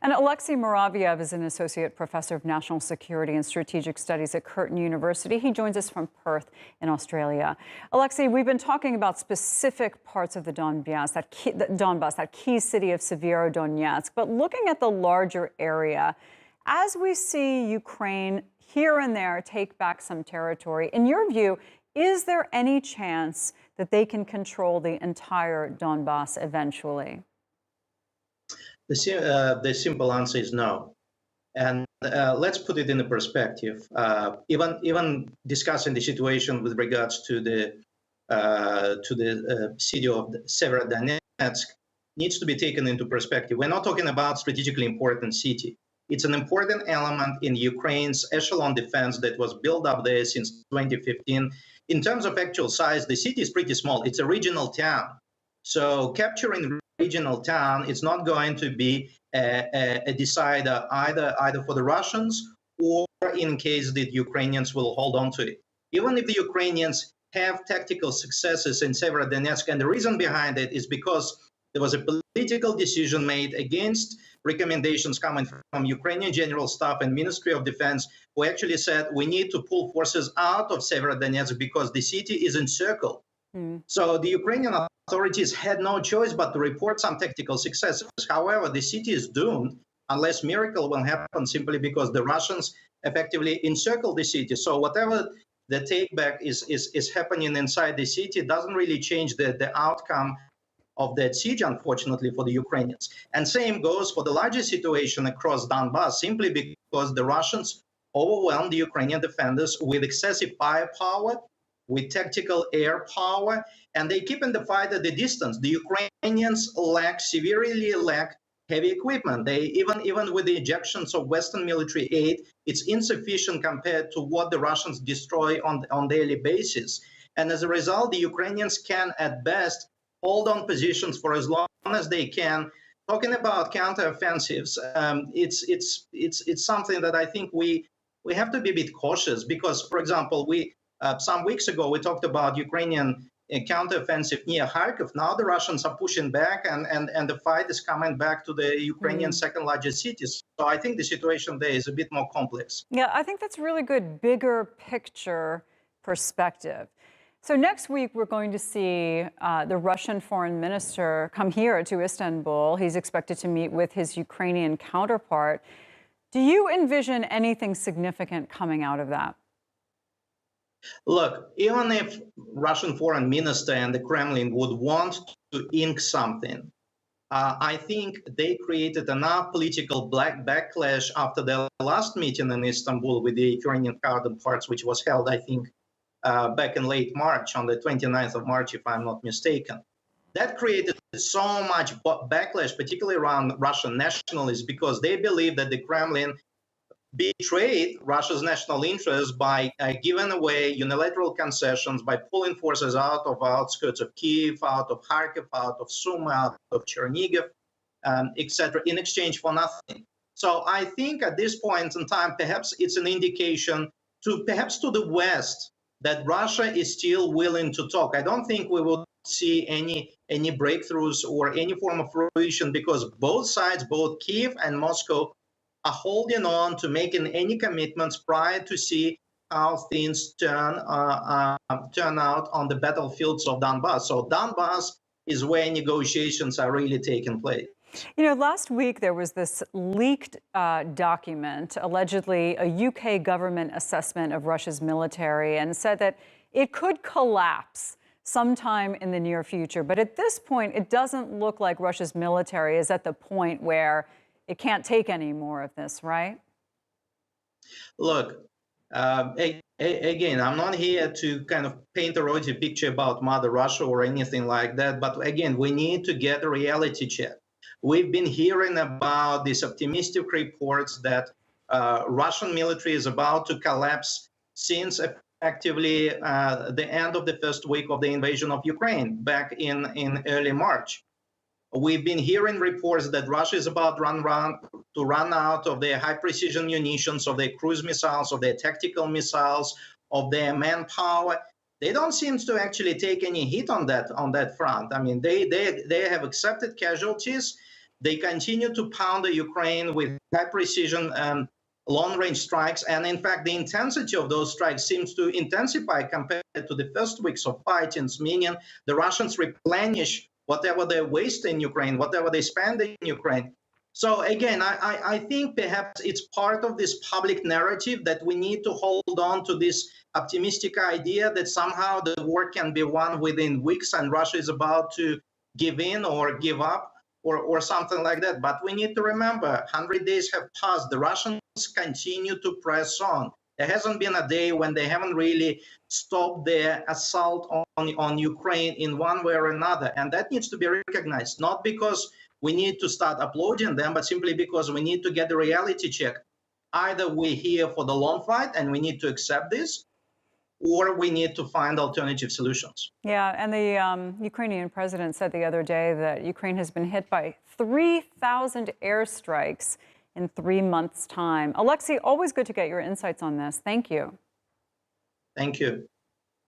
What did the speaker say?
And Alexey Muraviev is an associate professor of national security and strategic studies at Curtin University. He joins us from Perth in Australia. Alexey, we've been talking about specific parts of the Donbass, that key city of Sievierodonetsk. But looking at the larger area, as we see Ukraine here and there take back some territory, in your view, is there any chance that they can control the entire Donbass eventually? The simple answer is no. And let's put it in a perspective. Even discussing the situation with regards to the city of Severodonetsk needs to be taken into perspective. We're not talking about strategically important city. It's an important element in Ukraine's echelon defense that was built up there since 2015. In terms of actual size, the city is pretty small. It's a regional town. So capturing regional town, it's not going to be a decider either for the Russians or in case that Ukrainians will hold on to it. Even if the Ukrainians have tactical successes in Severodonetsk, and the reason behind it is because there was a political decision made against recommendations coming from Ukrainian General Staff and Ministry of Defense, who actually said we need to pull forces out of Severodonetsk because the city is encircled. So the Ukrainian authorities had no choice but to report some tactical successes. However, the city is doomed unless miracle will happen simply because the Russians effectively encircle the city. So whatever the takeback is happening inside the city doesn't really change the outcome of that siege, unfortunately, for the Ukrainians. And same goes for the larger situation across Donbass, simply because the Russians overwhelmed the Ukrainian defenders with excessive firepower, with tactical air power, and they keep in the fight at the distance. The Ukrainians severely lack heavy equipment. They even with the injections of Western military aid, it's insufficient compared to what the Russians destroy on daily basis. And as a result, the Ukrainians can at best hold on positions for as long as they can. Talking about counteroffensives, it's something that I think we have to be a bit cautious because, for example, some weeks ago, we talked about Ukrainian counteroffensive near Kharkiv. Now the Russians are pushing back and the fight is coming back to the Ukrainian second largest cities. So I think the situation there is a bit more complex. Yeah, I think that's really good, bigger picture perspective. So next week, we're going to see the Russian foreign minister come here to Istanbul. He's expected to meet with his Ukrainian counterpart. Do you envision anything significant coming out of that? Look, even if Russian foreign minister and the Kremlin would want to ink something, I think they created enough political backlash after their last meeting in Istanbul with the Ukrainian counterparts, which was held, I think, back in late March, on the 29th of March, if I'm not mistaken. That created so much backlash, particularly around Russian nationalists, because they believe that the Kremlin betrayed Russia's national interest by giving away unilateral concessions, by pulling forces out of outskirts of Kyiv, out of Kharkiv, out of Sumy, out of Chernihiv, etc., in exchange for nothing. So I think at this point in time, perhaps it's an indication to the West that Russia is still willing to talk. I don't think we will see any breakthroughs or any form of fruition because both sides, both Kyiv and Moscow, are holding on to making any commitments prior to see how things turn out on the battlefields of Donbass. So Donbass is where negotiations are really taking place. You know, last week there was this leaked document, allegedly a UK government assessment of Russia's military, and said that it could collapse sometime in the near future. But at this point, it doesn't look like Russia's military is at the point where it can't take any more of this, right? Look, again, I'm not here to kind of paint a rosy picture about Mother Russia or anything like that. But again, we need to get a reality check. We've been hearing about these optimistic reports that Russian military is about to collapse since effectively the end of the first week of the invasion of Ukraine back in early March. We've been hearing reports that Russia is about to run out of their high-precision munitions, of their cruise missiles, of their tactical missiles, of their manpower. They don't seem to actually take any hit on that front. I mean, they have accepted casualties. They continue to pound the Ukraine with high precision long-range strikes. And in fact, the intensity of those strikes seems to intensify compared to the first weeks of fighting, meaning the Russians replenish whatever they waste in Ukraine, whatever they spend in Ukraine. So again, I think perhaps it's part of this public narrative that we need to hold on to this optimistic idea that somehow the war can be won within weeks and Russia is about to give in or give up or something like that. But we need to remember, 100 days have passed. The Russians continue to press on. There hasn't been a day when they haven't really stopped their assault on Ukraine in one way or another. And that needs to be recognized, not because we need to start applauding them, but simply because we need to get the reality check. Either we're here for the long fight and we need to accept this, or we need to find alternative solutions. Yeah, and the Ukrainian president said the other day that Ukraine has been hit by 3,000 airstrikes in 3 months' time. Alexey, always good to get your insights on this. Thank you. Thank you.